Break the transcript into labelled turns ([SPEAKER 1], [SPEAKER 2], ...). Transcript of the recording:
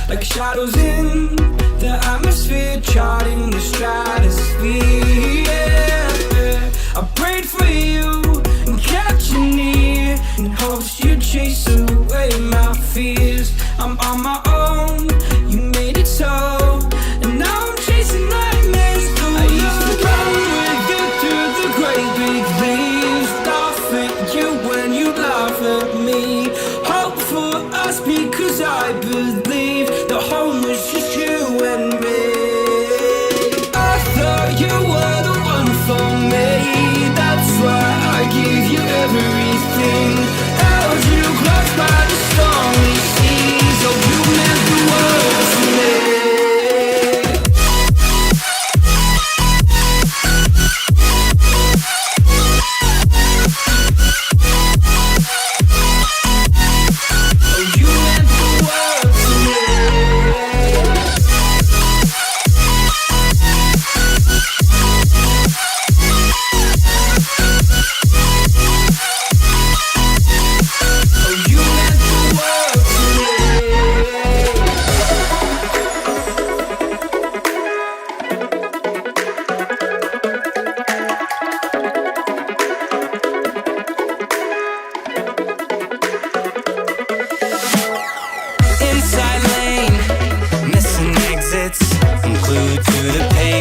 [SPEAKER 1] like shadows in the atmosphere, charting the stratosphere. Yeah. I prayed for you and kept you near in hopes you'd chase away my fears. I'm on my own, you made it so, and now I'm chasing nightmares. I used to run with you through the great big leaves, laugh at you when you laugh at me. Hope for us because I believe the home was just you and me. I thought you were the one for me, that's why I gave you everything. Held you close by the stormy seas, oh you meant the world to me.
[SPEAKER 2] I'm glued to the page.